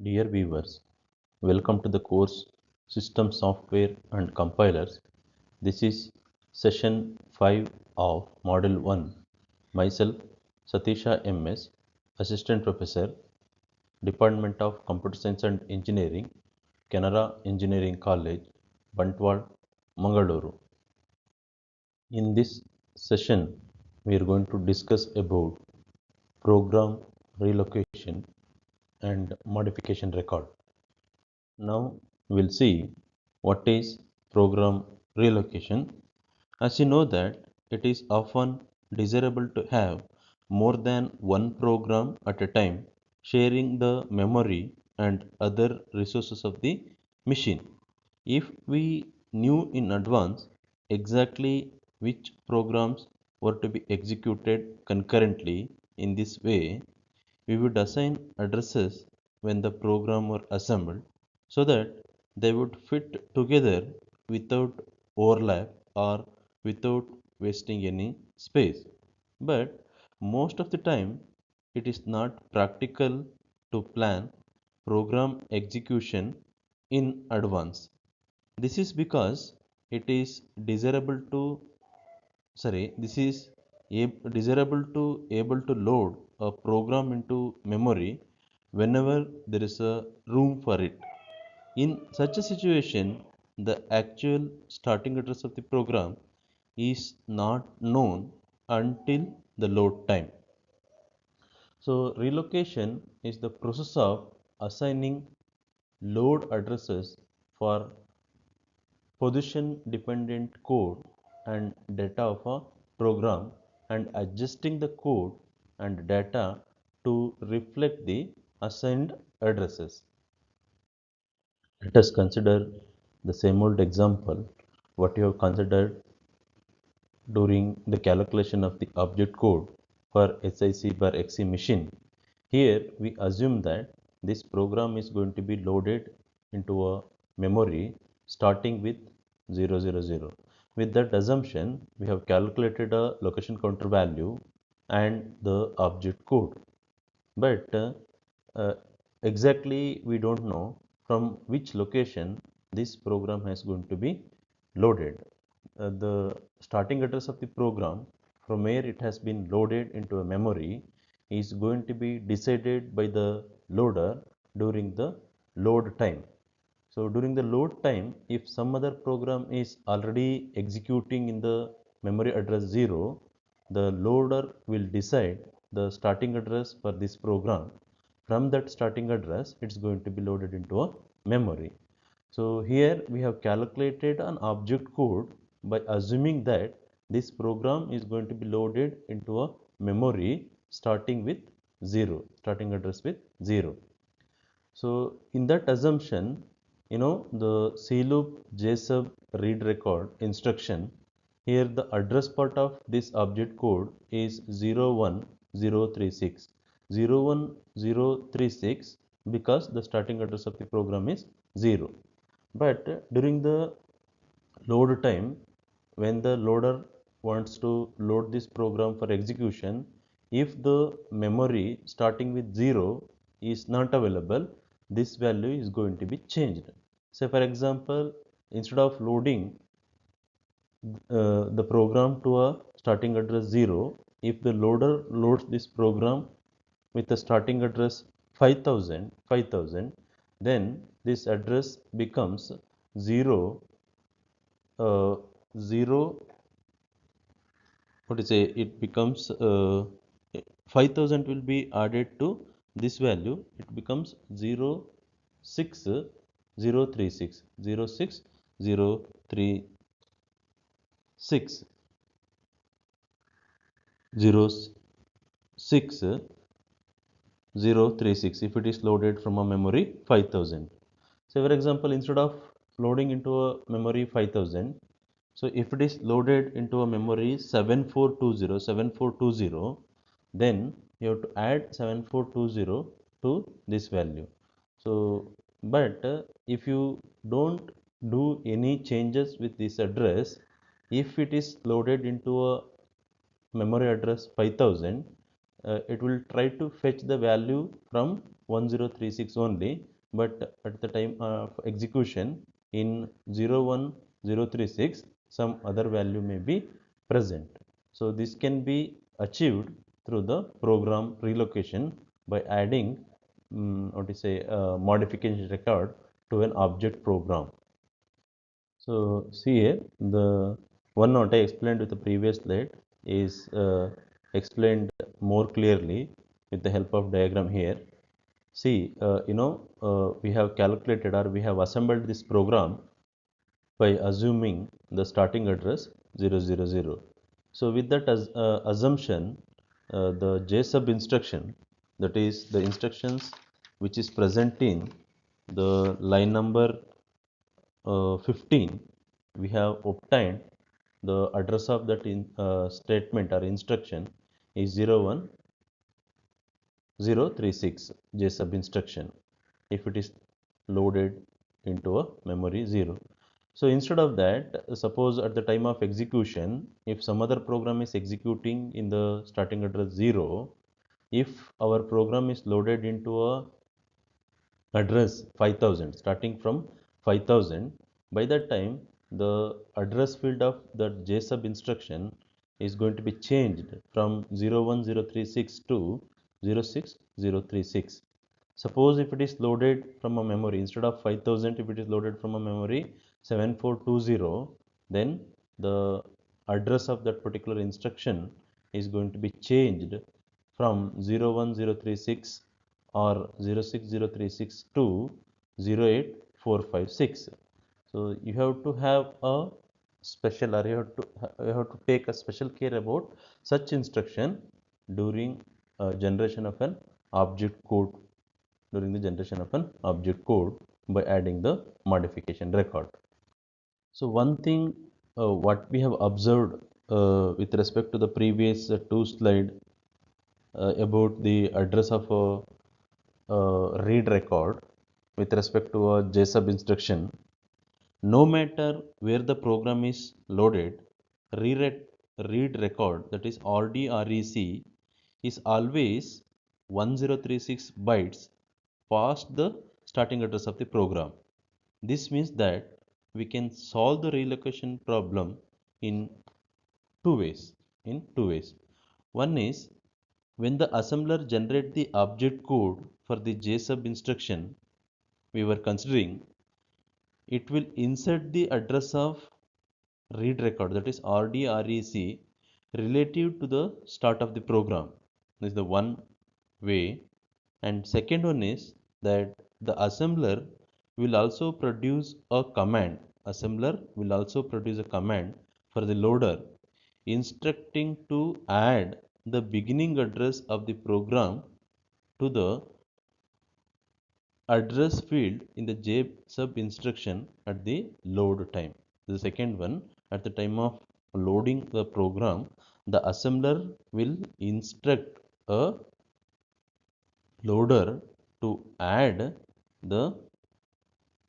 Dear viewers, welcome to the course System Software and Compilers. This is session 5 of Module 1. Myself, Satisha MS, Assistant Professor, Department of Computer Science and Engineering, Canara Engineering College, Bantwal, Mangaluru. In this session, we are going to discuss about program relocation and modification record. Now we'll see what is program relocation. As you know that it is often desirable to have more than one program at a time sharing the memory and other resources of the machine. If we knew in advance exactly which programs were to be executed concurrently in this way, we would assign addresses when the program were assembled so that they would fit together without overlap or without wasting any space. But most of the time, it is not practical to plan program execution in advance. This is because it is desirable to this is desirable to able to load a program into memory whenever there is a room for it. In such a situation, the actual starting address of the program is not known until the load time. So relocation is the process of assigning load addresses for position dependent code and data of a program and adjusting the code and data to reflect the assigned addresses. Let us consider the same old example what you have considered during the calculation of the object code for SIC bar XC machine. Here we assume that this program is going to be loaded into a memory starting with 000. With that assumption, we have calculated a location counter value and the object code. But uh, exactly we don't know from which location this program is going to be loaded. The starting address of the program from where it has been loaded into a memory is going to be decided by the loader during the load time. So during the load time, if some other program is already executing in the memory address 0, the loader will decide the starting address for this program. From that starting address, it's going to be loaded into a memory. So here we have calculated an object code by assuming that this program is going to be loaded into a memory starting with 0, starting address with 0. So in that assumption, the cloop jsub read record instruction, here the address part of this object code is 01036. 01036 because the starting address of the program is 0. But during the load time, when the loader wants to load this program for execution, if the memory starting with 0 is not available, this value is going to be changed. Say for example, instead of loading the program to a starting address 0, if the loader loads this program with a starting address 5000, then this address becomes 0 uh, 0 what to say it becomes 5000 will be added to this value, it becomes 0 6 0 3 6 0 6 0 3 6 0 6 036 if it is loaded from a memory 5000. So for example, instead of loading into a memory 5000, so if it is loaded into a memory 7420, then you have to add 7420 to this value. So, but if you don't do any changes with this address, if it is loaded into a memory address 5000, it will try to fetch the value from 1036 only, but at the time of execution in 01036 some other value may be present. So this can be achieved through the program relocation by adding what to say modification record to an object program. So see here, the one note I explained with the previous slide is explained more clearly with the help of diagram here. See, we have calculated or we have assembled this program by assuming the starting address 000. So with that assumption, the JSub instruction, that is the instructions which is present in the line number 15, we have obtained the address of that statement or instruction is 01036 JSub instruction if it is loaded into a memory 0. So instead of that, suppose at the time of execution, if some other program is executing in the starting address 0, if our program is loaded into a address 5000 starting from 5000, by that time the address field of the JSub instruction is going to be changed from 01036 to 06036. Suppose if it is loaded from a memory instead of 5000, if it is loaded from a memory 7420, then the address of that particular instruction is going to be changed from 01036 or 06036 to 08456. So you have to have a special, or you have to take a special care about such instruction during generation of an object code, during the generation of an object code by adding the modification record. So one thing what we have observed with respect to the previous two slide about the address of a read record with respect to a JSub instruction, no matter where the program is loaded, read, read record, that is RDREC, is always 1036 bytes past the starting address of the program. This means that we can solve the relocation problem in two ways. One is when the assembler generates the object code for the JSub instruction we were considering, it will insert the address of read record, that is RDREC, relative to the start of the program. This is the one way. And second one is that the assembler will also produce a command. Assembler will also produce a command for the loader instructing to add the beginning address of the program to the address field in the JSub instruction at the load time. The second one, at the time of loading the program, the assembler will instruct a loader to add the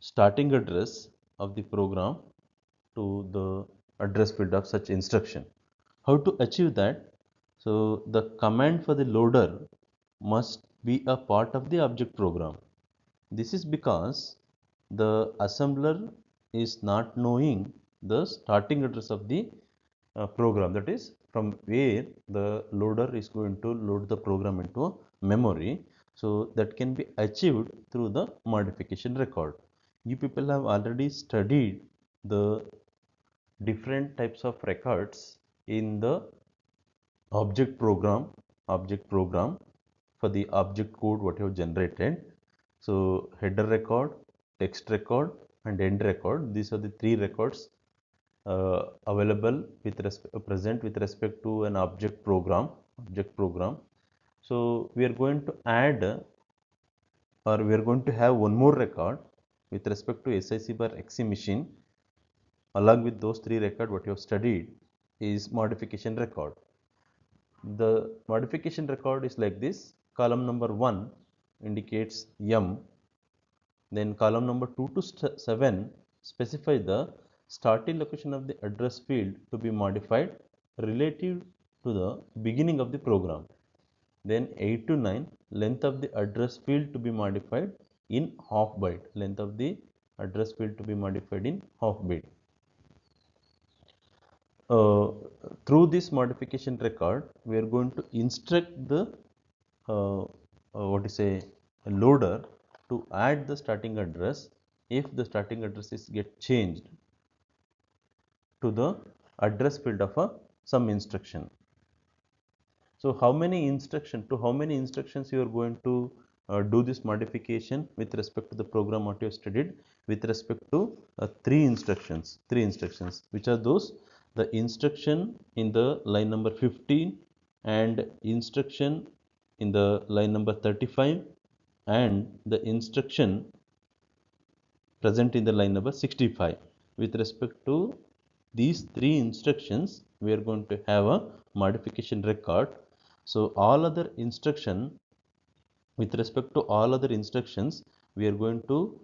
starting address of the program to the address field of such instruction. How to achieve that? So the command for the loader must be a part of the object program. This is because the assembler is not knowing the starting address of the program, that is from where the loader is going to load the program into a memory. So that can be achieved through the modification record. You people have already studied the different types of records in the object program for the object code what you have generated. So header record, text record and end record, these are the three records available present with respect to an object program. So we are going to add or we are going to have one more record with respect to SIC bar XC machine along with those three records what you have studied is modification record. The modification record is like this: column number 1 indicates M. Then column number 2 to 7 specify the starting location of the address field to be modified relative to the beginning of the program. Then 8 to 9 length of the address field to be modified in half byte, length of the address field to be modified in half byte. Through this modification record, we are going to instruct the loader to add the starting address if the starting address is get changed to the address field of some instruction. So how many instructions you are going to do this modification with respect to the program what you have studied? With respect to three instructions, which are those: the instruction in the line number 15 and instruction in the line number 35 and the instruction present in the line number 65. With respect to these three instructions, we are going to have a modification record. So all other instruction, with respect to all other instructions, we are going to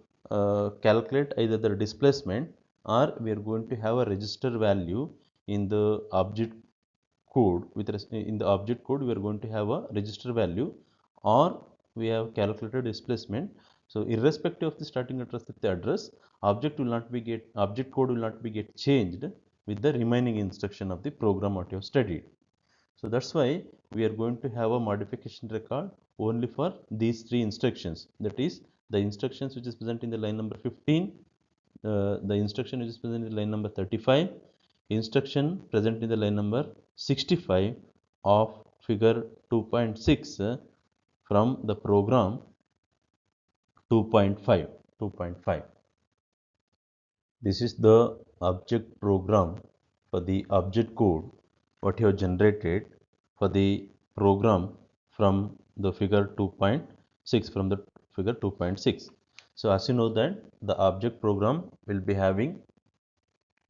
calculate either the displacement, or we are going to have a register value in the object code. In the object code, we are going to have a register value, or we have calculated displacement. So irrespective of the starting address of the address, object code will not be get changed with the remaining instruction of the program what you have studied. So that's why we are going to have a modification record only for these three instructions. That is, the instructions which is present in the line number 15, the instruction which is present in line number 35, instruction present in the line number 65 of figure 2.6 from the program 2.5. This is the object program for the object code what you have generated for the program from the figure 2.6, from the figure 2.6. So as you know that the object program will be having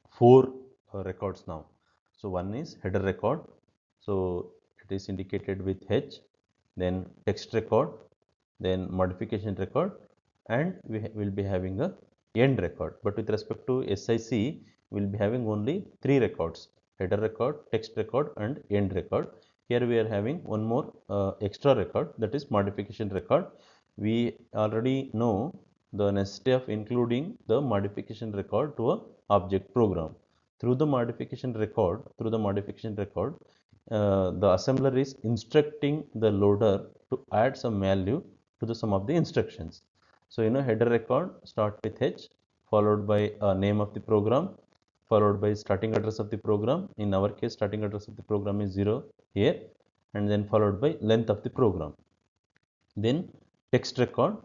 four records now. So one is header record, so it is indicated with H, then text record, then modification record, and we will be having a end record. But with respect to SIC, we will be having only three records: header record, text record, and end record. Here we are having one more extra record, that is modification record. We already know the necessity of including the modification record to a object program. Through the modification record, the assembler is instructing the loader to add some value to the some of the instructions. So header record start with H, followed by name of the program, followed by starting address of the program. In our case, starting address of the program is 0 here, and then followed by length of the program. Then text record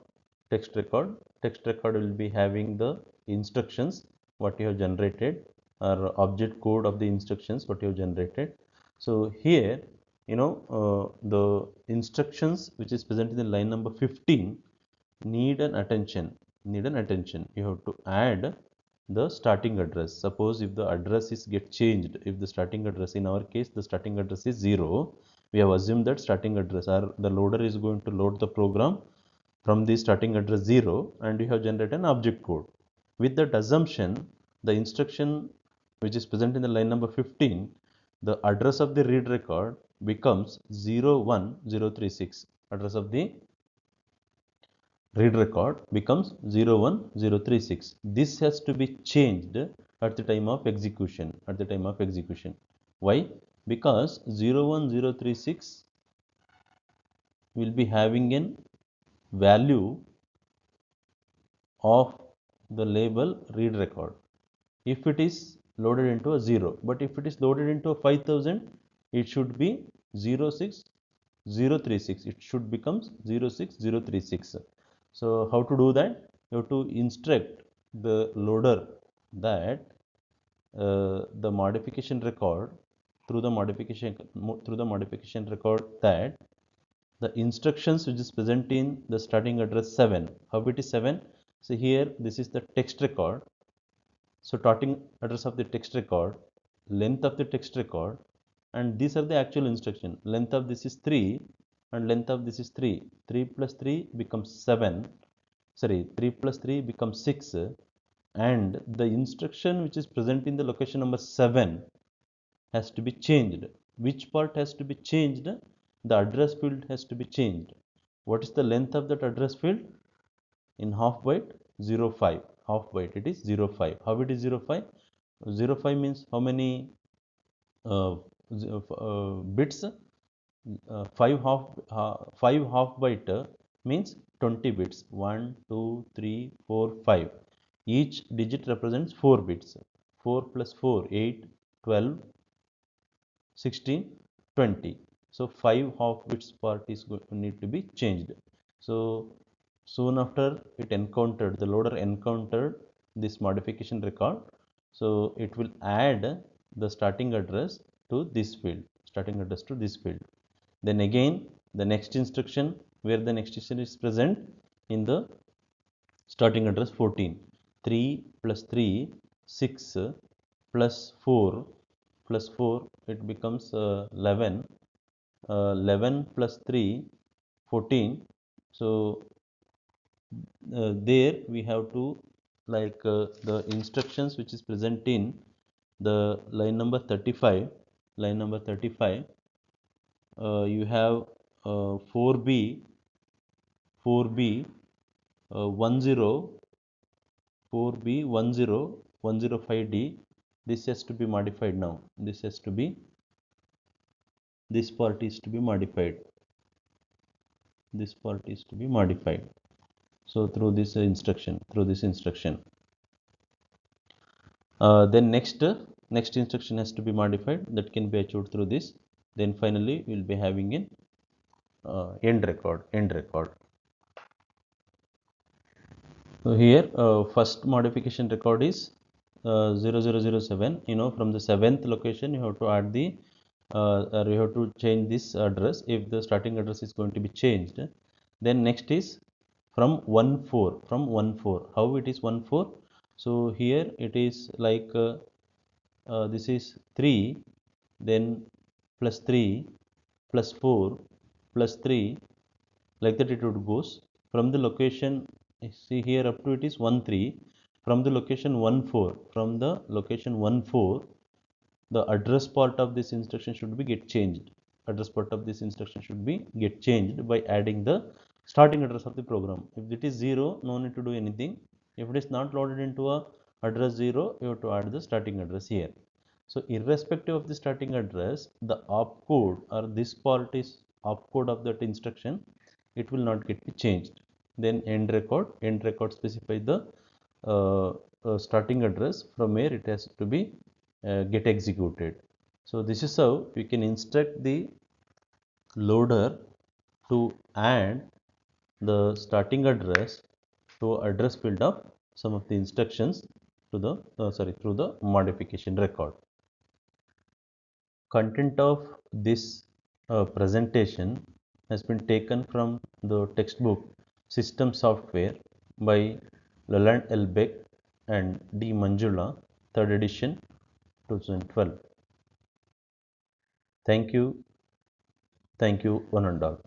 will be having the instructions what you have generated, or object code of the instructions what you have generated. So here the instructions which is present in the line number 15 need an attention. You have to add the starting address. Suppose if the address is get changed, if the starting address, in our case the starting address is 0, we have assumed that starting address, or the loader is going to load the program from the starting address 0, and you have generated an object code. With that assumption, the instruction which is present in the line number 15, the address of the read record becomes 01036. Address of the read record becomes 01036. This has to be changed at the time of execution. Why? Because 01036 will be having an value of the label read record if it is loaded into a 0, but if it is loaded into a 5000, it should be 06036. It should become 06036. So how to do that? You have to instruct the loader that the modification record, through the modification record, that the instructions which is present in the starting address 7, how it is 7? So here this is the text record. So starting address of the text record, length of the text record, and these are the actual instruction. Length of this is 3, and length of this is 3. 3 plus 3 becomes 7. Sorry, 3 plus 3 becomes 6, and the instruction which is present in the location number 7 has to be changed. Which part has to be changed? The address field has to be changed. What is the length of that address field? In half byte, 05. Half byte, it is 05. How it is 05? 05 means how many bits? 5 half byte means 20 bits. 1, 2, 3, 4, 5. Each digit represents 4 bits. 4 plus 4, 8, 12, 16, 20. So 5 half bits part is going to need to be changed. So soon after the loader encountered this modification record. So it will add the starting address to this field. Then again the next instruction, where the next instruction is present in the starting address 14. 3 plus 3, 6, plus 4, it becomes 11. 11 plus 3, 14. So there we have to, like, the instructions which is present in the line number 35. You have 4b 4b 10 4b 105d. This has to be modified now. This part is to be modified. So through this instruction, then next instruction has to be modified. That can be achieved through this. Then finally we will be having an end record. So here first modification record is 0007. From the 7th location you have to add the you have to change this address if the starting address is going to be changed. Then next is from 14. How it is 14? So here it is like this is 3, then plus 3, plus 4, plus 3, like that it would goes from the location. See here up to it is 13. From the location 14, the address part of this instruction should be get changed. By adding the starting address of the program. If it is 0, no need to do anything. If it is not loaded into a address 0, you have to add the starting address here. So irrespective of the starting address, the opcode or this part is opcode of that instruction, it will not get be changed. Then end record specify the starting address from where it has to be get executed. So this is how we can instruct the loader to add the starting address to address field of some of the instructions to the through the modification record. Content of this presentation has been taken from the textbook System Software by Leland L. Beck and D. Manjula, 3rd edition, 2012. Thank you, one and all.